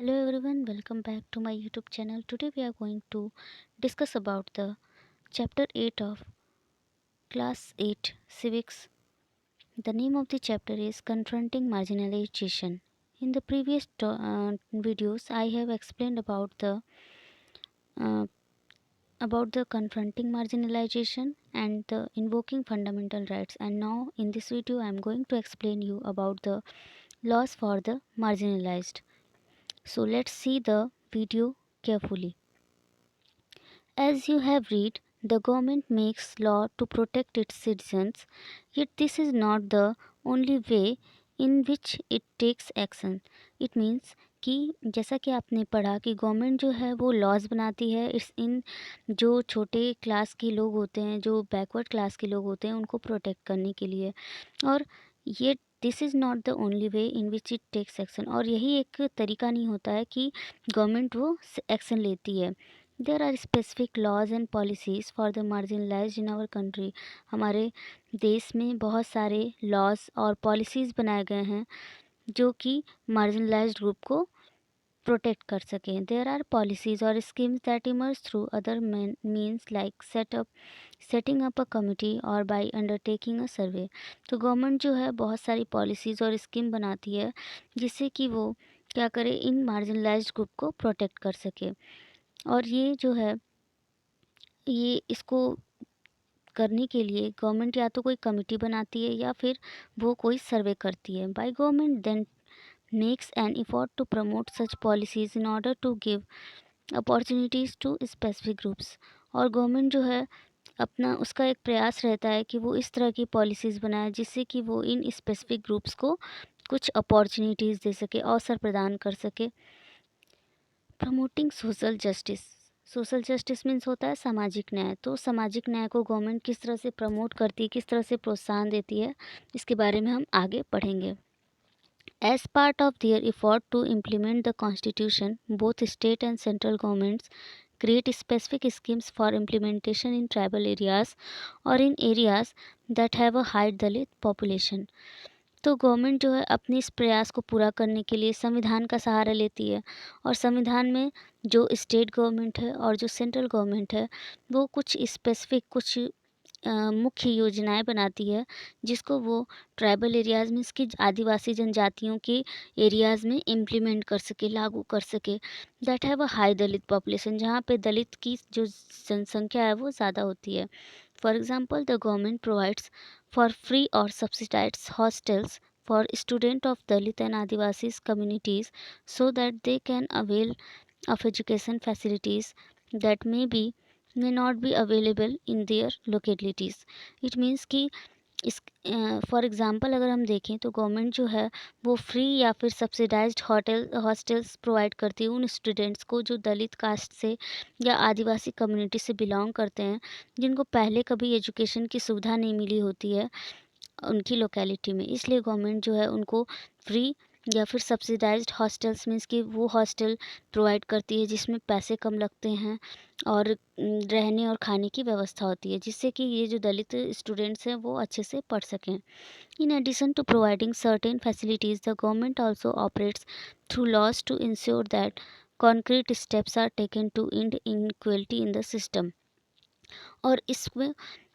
Hello everyone, welcome back to my YouTube channel. Today we are going to discuss about the chapter 8 of class 8 civics. The name of the chapter is Confronting Marginalization. In the previous videos I have explained uh, about the confronting marginalization and the invoking fundamental rights, and now in this video I am going to explain you about the laws for the marginalized. So let's see the video carefully. As you have read, the government makes law to protect its citizens, yet this is not the only way in which it takes action. It means कि जैसा कि आपने पढ़ा कि government जो है वो laws बनाती है इस इन जो छोटे क्लास के लोग होते हैं, जो बैकवर्ड क्लास के लोग होते हैं, उनको प्रोटेक्ट करने के लिए। और ये this is not the only way in which it takes action, और यही एक तरीका नहीं होता है कि गवर्नमेंट वो एक्शन लेती है। There are specific laws and policies for the marginalised in our country. हमारे देश में बहुत सारे लॉज और पॉलिसीज़ बनाए गए हैं जो कि मार्जिनलाइज्ड ग्रुप को प्रोटेक्ट कर सकें। देर आर पॉलिसीज़ और schemes that emerge through other means like setting up a committee और बाय अंडरटेकिंग अ सर्वे। तो गवर्नमेंट जो है बहुत सारी पॉलिसीज़ और स्कीम बनाती है जिससे कि वो क्या करे, इन मार्जिनलाइज्ड ग्रुप को प्रोटेक्ट कर सके। और ये जो है ये इसको करने के लिए गवर्नमेंट या तो कोई कमिटी बनाती है या फिर वो कोई सर्वे करती है। By government then makes an effort to promote such policies in order to give opportunities to specific groups. और गवर्नमेंट जो है अपना उसका एक प्रयास रहता है कि वो इस तरह की पॉलिसीज़ बनाए जिससे कि वो इन स्पेसिफिक ग्रुप्स को कुछ अपॉर्चुनिटीज़ दे सके, अवसर प्रदान कर सके। Promoting social justice. Social justice means होता है सामाजिक न्याय। तो सामाजिक न्याय को गवर्नमेंट किस तरह से प्रमोट करती है, किस तरह से प्रोत्साहन देती है, इसके बारे में हम आगे पढ़ेंगे। As part of their effort to implement the constitution, both state and central governments create specific schemes for implementation in tribal areas or in areas that have a high Dalit population। तो government जो है अपने इस प्रयास को पूरा करने के लिए संविधान का सहारा लेती है, और संविधान में जो स्टेट गवर्नमेंट है और जो सेंट्रल गवर्नमेंट है वो कुछ स्पेसिफिक कुछ मुख्य योजनाएं बनाती है जिसको वो ट्राइबल एरियाज़ में, इसकी आदिवासी जनजातियों के एरियाज़ में इम्प्लीमेंट कर सके, लागू कर सके। That have a high Dalit population, जहाँ पे दलित की जो जनसंख्या है वो ज़्यादा होती है। For example the government provides for free or subsidized hostels for students of Dalit and Adivasi communities so that they can avail of education facilities that may not be available in their localities। It means कि इस for example अगर हम देखें तो government जो है वो free या फिर सब्सिडाइज्ड हॉस्टल्स प्रोवाइड करती है उन स्टूडेंट्स को जो दलित कास्ट से या आदिवासी कम्युनिटी से बिलोंग करते हैं, जिनको पहले कभी एजुकेशन की सुविधा नहीं मिली होती है उनकी लोकेलिटी में। इसलिए गवर्नमेंट जो है उनको फ्री या फिर सब्सिडाइज्ड हॉस्टल्स मीन्स कि वो हॉस्टल प्रोवाइड करती है जिसमें पैसे कम लगते हैं और रहने और खाने की व्यवस्था होती है, जिससे कि ये जो दलित स्टूडेंट्स हैं वो अच्छे से पढ़ सकें। In addition to providing certain facilities, the government also operates through laws to ensure that concrete steps are taken to end inequality in the system. और इसमें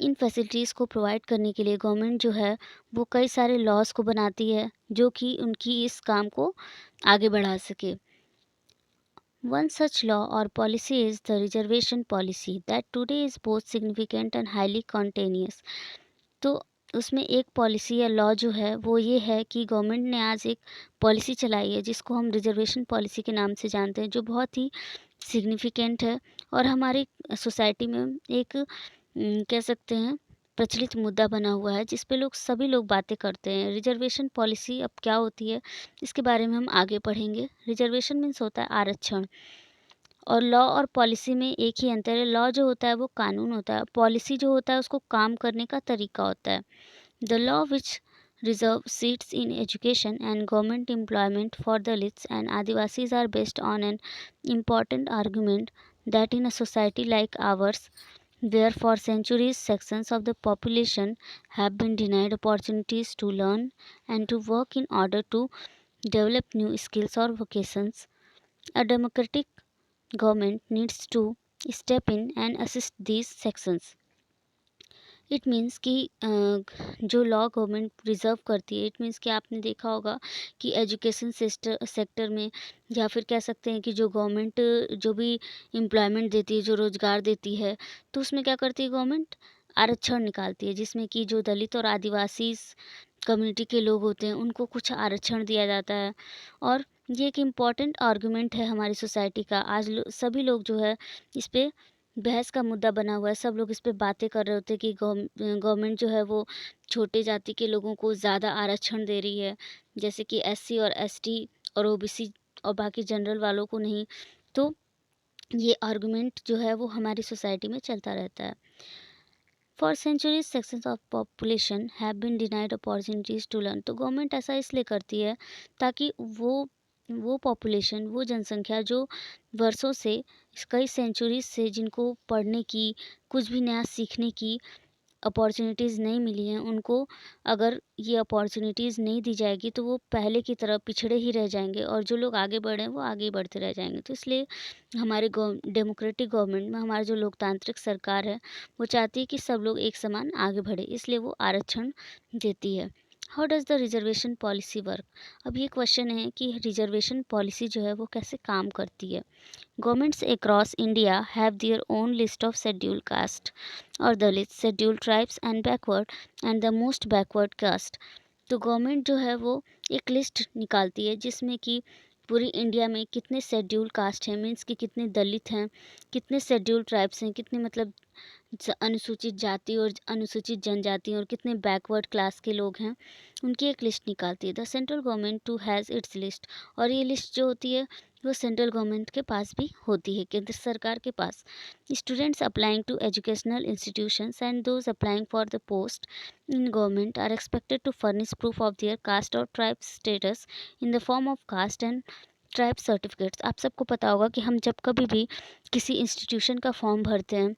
इन फैसिलिटीज़ को प्रोवाइड करने के लिए गवर्नमेंट जो है वो कई सारे लॉज को बनाती है जो कि उनकी इस काम को आगे बढ़ा सके। वन सच लॉ और policy is the reservation policy that today is both significant and highly contentious. तो उसमें एक पॉलिसी या लॉ जो है वो ये है कि गवर्नमेंट ने आज एक पॉलिसी चलाई है जिसको हम रिजर्वेशन पॉलिसी के नाम से जानते हैं, जो बहुत ही सिग्निफिकेंट है और हमारी सोसाइटी में एक कह सकते हैं प्रचलित मुद्दा बना हुआ है जिस पे सभी लोग बातें करते हैं। रिजर्वेशन पॉलिसी अब क्या होती है इसके बारे में हम आगे पढ़ेंगे। रिजर्वेशन मीन्स होता है आरक्षण, और लॉ और पॉलिसी में एक ही अंतर है। लॉ जो होता है वो कानून होता है, पॉलिसी जो होता है उसको काम करने का तरीका होता है। The law which reserve seats in education and government employment for Dalits and Adivasis are based on an important argument that in a society like ours, where for centuries sections of the population have been denied opportunities to learn and to work in order to develop new skills or vocations, A democratic government needs to step in and assist these sections. It means कि जो law government reserve करती है, it means कि आपने देखा होगा कि education sector में, या फिर कह सकते हैं कि जो गवर्नमेंट जो भी एम्प्लॉयमेंट देती है, जो रोज़गार देती है, तो उसमें क्या करती है गवर्नमेंट? आरक्षण निकालती है, जिसमें कि जो दलित और आदिवासी कम्युनिटी के लोग होते हैं उनको कुछ आरक्षण दिया जाता है। और ये एक इम्पॉर्टेंट आर्गूमेंट है हमारी सोसाइटी का। आज सभी लोग जो है इस पे बहस का मुद्दा बना हुआ है। सब लोग इस पे बातें कर रहे होते हैं कि गवर्नमेंट जो है वो छोटे जाति के लोगों को ज़्यादा आरक्षण दे रही है, जैसे कि एससी और एसटी और ओबीसी, और बाकी जनरल वालों को नहीं। तो ये आर्गूमेंट जो है वो हमारी सोसाइटी में चलता रहता है। For centuries sections of population have been denied opportunities to learn. तो गवर्नमेंट ऐसा इसलिए करती है ताकि वो पॉपुलेशन, वो जनसंख्या जो वर्षों से, कई सेंचुरीज से, जिनको पढ़ने की, कुछ भी नया सीखने की अपॉर्चुनिटीज़ नहीं मिली हैं, उनको अगर ये अपॉर्चुनिटीज़ नहीं दी जाएगी तो वो पहले की तरह पिछड़े ही रह जाएंगे, और जो लोग आगे बढ़े हैं वो आगे ही बढ़ते रह जाएंगे। तो इसलिए हमारे डेमोक्रेटिक गवर्नमेंट में, हमारी जो लोकतांत्रिक सरकार है, वो चाहती है कि सब लोग एक समान आगे बढ़े, इसलिए वो आरक्षण देती है। How does the reservation policy work? अब ये क्वेश्चन है कि रिजर्वेशन पॉलिसी जो है वो कैसे काम करती है। Governments across India have their own list of scheduled caste or Dalits, scheduled tribes and the most backward caste. तो गवर्नमेंट जो है वो एक लिस्ट निकालती है जिसमें कि पूरी इंडिया में कितने शेड्यूल कास्ट हैं, मीन्स कि कितने दलित हैं, कितने शेड्यूल ट्राइब्स हैं, कितने मतलब अनुसूचित जाति और अनुसूचित जनजाति, और कितने बैकवर्ड क्लास के लोग हैं, उनकी एक लिस्ट निकालती है। The central government too has its list. और ये लिस्ट जो होती है वो सेंट्रल गवर्नमेंट के पास भी होती है, केंद्र सरकार के पास। Students applying to educational institutions and those applying for the post in government are expected to furnish proof of their caste or tribe status in the form of caste and tribe certificates. आप सबको पता होगा कि हम जब कभी भी किसी इंस्टीट्यूशन का फॉर्म भरते हैं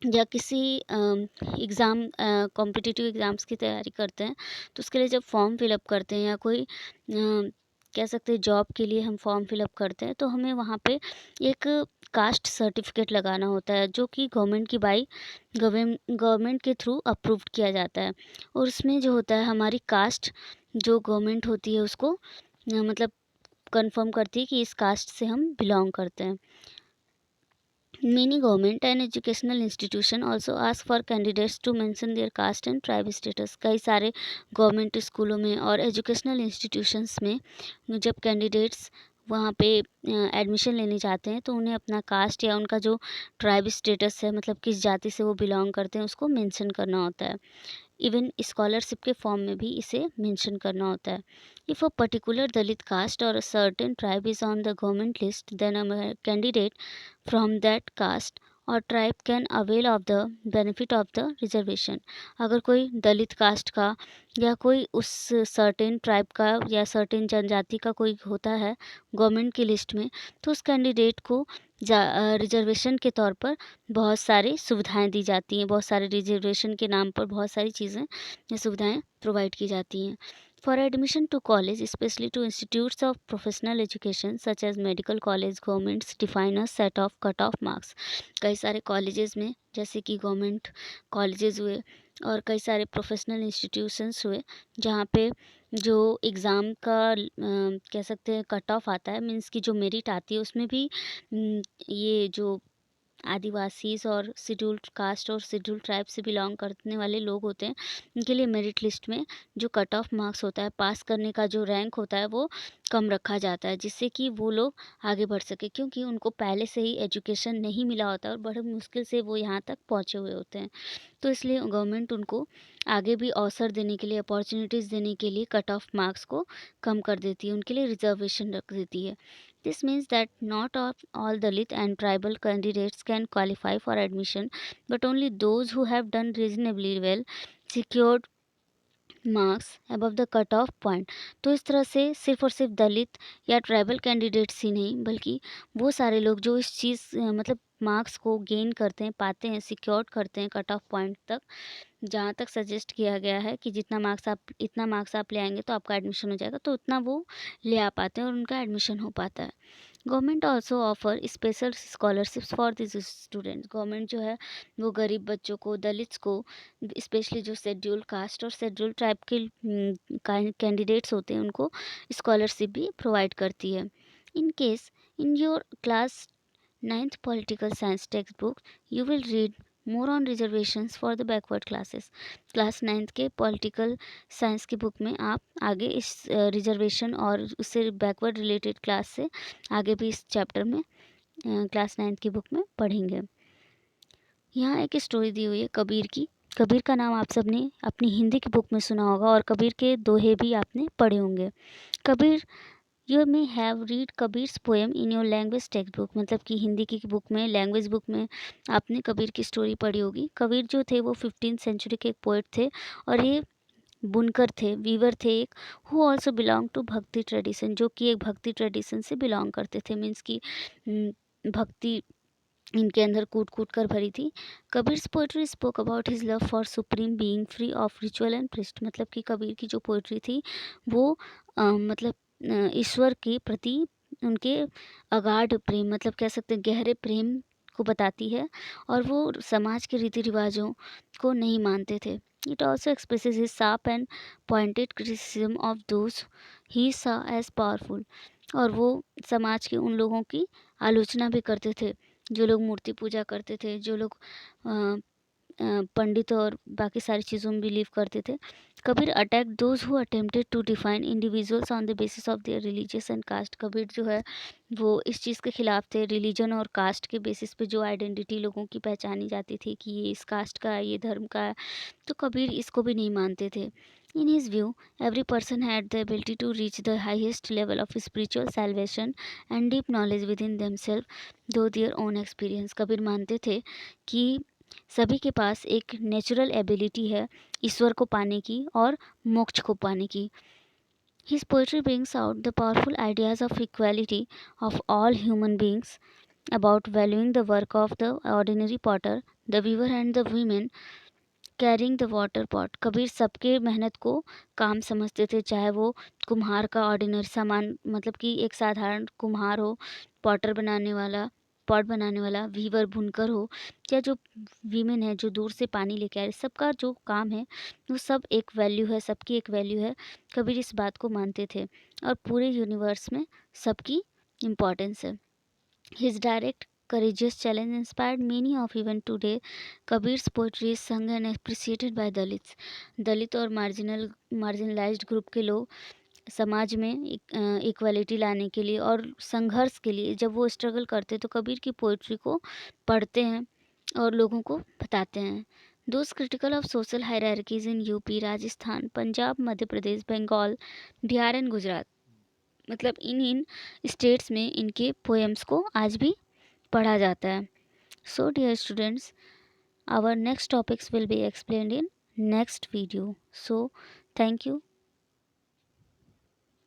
या किसी एग्ज़ाम, कॉम्पिटिटिव एग्ज़ाम्स की तैयारी करते हैं, तो उसके लिए जब फॉर्म फिलअप करते हैं, या कोई कह सकते हैं जॉब के लिए हम फॉर्म फिलअप करते हैं, तो हमें वहाँ पे एक कास्ट सर्टिफिकेट लगाना होता है, जो कि गवर्नमेंट की बाई गवर्नमेंट के थ्रू अप्रूव्ड किया जाता है। और उसमें जो होता है हमारी कास्ट, जो गवर्नमेंट होती है उसको मतलब कंफर्म करती है कि इस कास्ट से हम बिलोंग करते हैं। Many government and educational institution also ask for candidates to mention their caste and tribe status। कई सारे गवर्नमेंट स्कूलों में और एजुकेशनल इंस्टीट्यूशंस में जब कैंडिडेट्स वहाँ पे एडमिशन लेने जाते हैं तो उन्हें अपना कास्ट या उनका जो ट्राइब स्टेटस है, मतलब किस जाति से वो बिलोंग करते हैं, उसको मेंशन करना होता है। इवन स्कॉलरशिप के फॉर्म में भी इसे मेंशन करना होता है। If a particular Dalit caste or a certain tribe is on the government list, then a candidate from that caste or tribe can avail of the benefit of the reservation. अगर कोई दलित cast का या कोई उस certain tribe का या certain जनजाति का कोई होता है गवर्नमेंट की लिस्ट में, तो उस कैंडिडेट को रिजर्वेशन के तौर पर बहुत सारी सुविधाएं दी जाती हैं। बहुत सारे रिजर्वेशन के नाम पर बहुत सारी चीज़ें या सुविधाएं प्रोवाइड की जाती हैं। For admission to college, especially to institutes of professional education such as medical college, governments define a set of cut off marks. कई सारे कॉलेजेस में, जैसे कि गवर्नमेंट कॉलेजेस हुए और कई सारे प्रोफेशनल इंस्टीट्यूशंस हुए, जहाँ पे जो एग्ज़ाम का कह सकते हैं कट ऑफ आता है, मीन्स की जो मेरिट आती है, उसमें भी ये जो आदिवासीज़ और शेड्यूल्ड कास्ट और शेड्यूल्ड ट्राइब से बिलोंग करने वाले लोग होते हैं, उनके लिए मेरिट लिस्ट में जो कट ऑफ मार्क्स होता है, पास करने का जो रैंक होता है, वो कम रखा जाता है, जिससे कि वो लोग आगे बढ़ सके, क्योंकि उनको पहले से ही एजुकेशन नहीं मिला होता और बड़े मुश्किल से वो यहाँ तक पहुँचे हुए होते हैं। तो इसलिए गवर्नमेंट उनको आगे भी अवसर देने के लिए, अपॉर्चुनिटीज़ देने के लिए कट ऑफ मार्क्स को कम कर देती है, उनके लिए रिजर्वेशन रख देती है। This means that not all Dalit and tribal candidates can qualify for admission, but only those who have done reasonably well secured marks above the cut off point. तो इस तरह से सिर्फ और सिर्फ दलित या ट्राइबल कैंडिडेट्स ही नहीं, बल्कि वो सारे लोग जो इस चीज़ मतलब मार्क्स को गेन करते हैं, पाते हैं, सिक्योर करते हैं कट ऑफ पॉइंट तक, जहाँ तक सजेस्ट किया गया है कि इतना मार्क्स आप ले आएंगे तो आपका एडमिशन हो जाएगा, तो उतना वो ले आ पाते हैं और उनका एडमिशन हो पाता है। Government also offer special scholarships for this students. Government जो है वो गरीब बच्चों को, दलित्स को, स्पेशली जो शेड्यूल कास्ट और शेड्यूल ट्राइब के कैंडिडेट्स होते हैं उनको स्कॉलरशिप भी प्रोवाइड करती है। In case in your class 9th political science textbook you will read more on reservations for the backward classes। Class 9th के पॉलिटिकल साइंस की बुक में आप आगे इस रिजर्वेशन और उससे बैकवर्ड रिलेटेड क्लास से आगे भी इस चैप्टर में क्लास 9th की बुक में पढ़ेंगे। यहाँ एक स्टोरी दी हुई है कबीर की। कबीर का नाम आप सबने अपनी हिंदी की बुक में सुना होगा और कबीर के दोहे भी आपने पढ़े होंगे। Kabir you may have read Kabir's poem in your language textbook, मतलब कि हिंदी की बुक में, लैंग्वेज बुक में आपने कबीर की स्टोरी पढ़ी होगी। कबीर जो थे वो 15th सेंचुरी के एक पोइट थे और ये बुनकर थे, वीवर थे एक, हु ऑल्सो बिलोंग टू भक्ति ट्रेडिशन, जो कि एक भक्ति ट्रेडिशन से बिलोंग करते थे। मीन्स की भक्ति इनके अंदर कूट कूट कर भरी थी। Kabir's poetry spoke about his love for supreme being free of ritual and priest, मतलब कि कबीर की जो पोइट्री थी वो मतलब ईश्वर के प्रति उनके अगाध प्रेम, मतलब कह सकते हैं गहरे प्रेम को बताती है और वो समाज के रीति रिवाजों को नहीं मानते थे। It also expresses his sharp and pointed criticism of those he saw as powerful, और वो समाज के उन लोगों की आलोचना भी करते थे जो लोग मूर्ति पूजा करते थे, जो लोग पंडित और बाकी सारी चीज़ों में बिलीव करते थे। Kabir attack those who attempted to define individuals on the basis of their religious and caste. Kabir जो है वो इस चीज़ के खिलाफ थे, रिलीजन और कास्ट के बेसिस पे जो आइडेंटिटी लोगों की पहचानी जाती थी कि ये इस कास्ट का है, ये धर्म का है, तो कबीर इसको भी नहीं मानते थे। In his view every person had the ability to reach the highest level of spiritual salvation and deep knowledge within themself though their own experience. Kabir मानते थे कि सभी के पास एक नेचुरल एबिलिटी है ईश्वर को पाने की और मोक्ष को पाने की। His poetry brings out the powerful ideas of equality of all human beings, about valuing the work of the ordinary potter, the weaver and the women carrying the water pot. Kabir सबके मेहनत को काम समझते थे, चाहे वो कुम्हार का ऑर्डिनरी सामान, मतलब कि एक साधारण कुम्हार हो, पॉटर बनाने वाला, पॉट बनाने वाला, वीवर बुनकर हो, या जो वीमेन है जो दूर से पानी लेके आ रही, सबका जो काम है वो सब एक वैल्यू है, सबकी एक वैल्यू है। कबीर इस बात को मानते थे और पूरे यूनिवर्स में सबकी इम्पोर्टेंस है। His direct, courageous challenge inspired many of even today. Kabir's poetry is sung and appreciated by Dalits। दलित और मार्जिनलाइज्ड ग्रुप के लोग समाज में इक्वालिटी लाने के लिए और संघर्ष के लिए जब वो स्ट्रगल करते तो कबीर की पोइट्री को पढ़ते हैं और लोगों को बताते हैं। Those critical of social hierarchies in UP, Rajasthan, Punjab, Madhya Pradesh, Bengal, Bihar and Gujarat, मतलब इन स्टेट्स में इनके पोएम्स को आज भी पढ़ा जाता है। So dear students, our next topics will be explained in next video. So thank you.